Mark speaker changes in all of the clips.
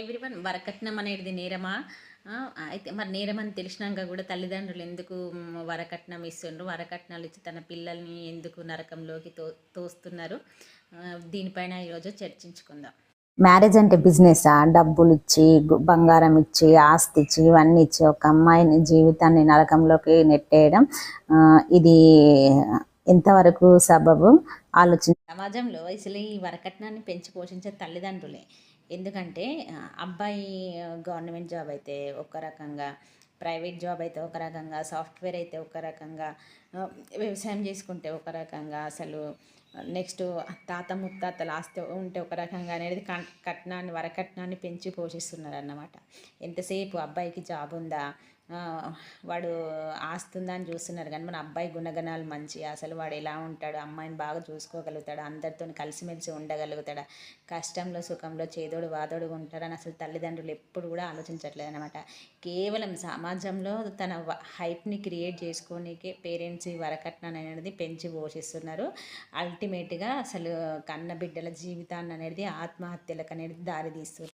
Speaker 1: Everyone వరకట్నం అనేది నేరమా? అయితే మరి నేరం అని తెలిసినాక కూడా తల్లిదండ్రులు ఎందుకు వరకట్నం ఇస్తుండ్రు? వరకట్నాలు ఇచ్చి తన పిల్లల్ని ఎందుకు నరకంలోకి తోస్తున్నారు? దీనిపైన ఈరోజు చర్చించుకుందాం.
Speaker 2: మ్యారేజ్ అంటే బిజినెసా? డబ్బులు ఇచ్చి, బంగారం ఇచ్చి, ఆస్తి ఇచ్చి, ఇవన్నీ ఇచ్చి ఒక అమ్మాయిని జీవితాన్ని నరకంలోకి నెట్టేయడం ఇది ఎంతవరకు సబబు
Speaker 1: సమాజంలో అసలు ఈ వరకట్నాన్ని పెంచి పోషించే తల్లిదండ్రులే. ఎందుకంటే అబ్బాయి గవర్నమెంట్ జాబ్ అయితే ఒక రకంగా, ప్రైవేట్ జాబ్ అయితే ఒక రకంగా, సాఫ్ట్వేర్ అయితే ఒక రకంగా, వ్యవసాయం చేసుకుంటే ఒక రకంగా, అసలు నెక్స్ట్ తాత ముత్తాతల ఆస్తి ఉంటే ఒక రకంగా అనేది కట్నాన్ని వరకట్నాన్ని పెంచి పోషిస్తున్నారు అన్నమాట. ఎంతసేపు అబ్బాయికి జాబ్ ఉందా, వాడు ఆస్తుందా అని చూస్తున్నారు కానీ మన అబ్బాయి గుణగణాలు మంచి, అసలు వాడు ఎలా ఉంటాడు, అమ్మాయిని బాగా చూసుకోగలుగుతాడు, అందరితో కలిసిమెలిసి ఉండగలుగుతాడా, కష్టంలో సుఖంలో చేదోడు వాదోడుగా ఉంటాడని అసలు తల్లిదండ్రులు ఎప్పుడు కూడా ఆలోచించట్లేదు అనమాట. కేవలం సమాజంలో తన హైప్ని క్రియేట్ చేసుకోనికే పేరెంట్స్ ఈ వరకట్నాన్ని అనేది పెంచి పోషిస్తున్నారు. అల్టిమేట్గా అసలు కన్న బిడ్డల జీవితాన్ని అనేది ఆత్మహత్యలకు అనేది దారితీస్తుంది.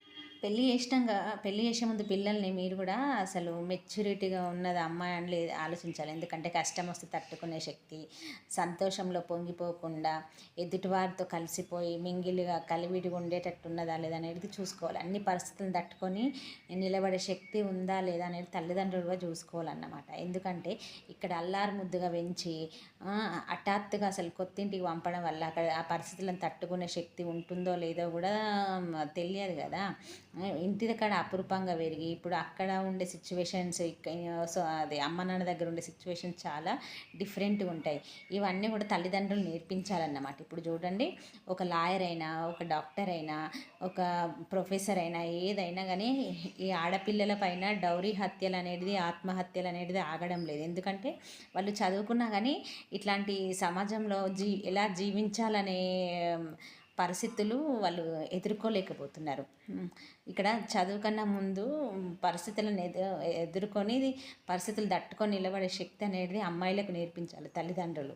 Speaker 1: పెళ్ళి చేసే ముందు పిల్లల్ని మీరు కూడా అసలు మెచ్యూరిటీగా ఉన్నది అమ్మాయి అని ఆలోచించాలి. ఎందుకంటే కష్టం వస్తే తట్టుకునే శక్తి, సంతోషంలో పొంగిపోకుండా ఎదుటివారితో కలిసిపోయి మింగిలిగా కలివిడిగా ఉండేటట్టు ఉన్నదా లేదా అనేది చూసుకోవాలి. అన్ని పరిస్థితులను తట్టుకొని నిలబడే శక్తి ఉందా లేదా అనేది తల్లిదండ్రులుగా చూసుకోవాలన్నమాట. ఎందుకంటే ఇక్కడ అల్లారు ముద్దుగా పెంచి హఠాత్తుగా అసలు కొత్తింటికి పంపడం వల్ల అక్కడ ఆ పరిస్థితులను తట్టుకునే శక్తి ఉంటుందో లేదో కూడా తెలియదు కదా. ఇంటి దగ్గర అపురూపంగా పెరిగి ఇప్పుడు అక్కడ ఉండే సిచ్యువేషన్స్, సో అది అమ్మ నాన్న దగ్గర ఉండే సిచ్యువేషన్స్ చాలా డిఫరెంట్గా ఉంటాయి. ఇవన్నీ కూడా తల్లిదండ్రులు నేర్పించాలన్నమాట. ఇప్పుడు చూడండి, ఒక లాయర్ అయినా, ఒక డాక్టర్ అయినా, ఒక ప్రొఫెసర్ అయినా, ఏదైనా కానీ ఈ ఆడపిల్లల పైన డౌరీ హత్యలు అనేది, ఆత్మహత్యలు అనేది ఆగడం లేదు. ఎందుకంటే వాళ్ళు చదువుకున్నా కానీ ఇట్లాంటి సమాజంలో ఎలా జీవించాలనే పరిస్థితులు వాళ్ళు ఎదుర్కోలేకపోతున్నారు. ఇక్కడ చదువు కన్నా ముందు పరిస్థితులను ఎదుర్కొని పరిస్థితులు తట్టుకొని నిలబడే శక్తి అనేది అమ్మాయిలకు నేర్పించాలి తల్లిదండ్రులు.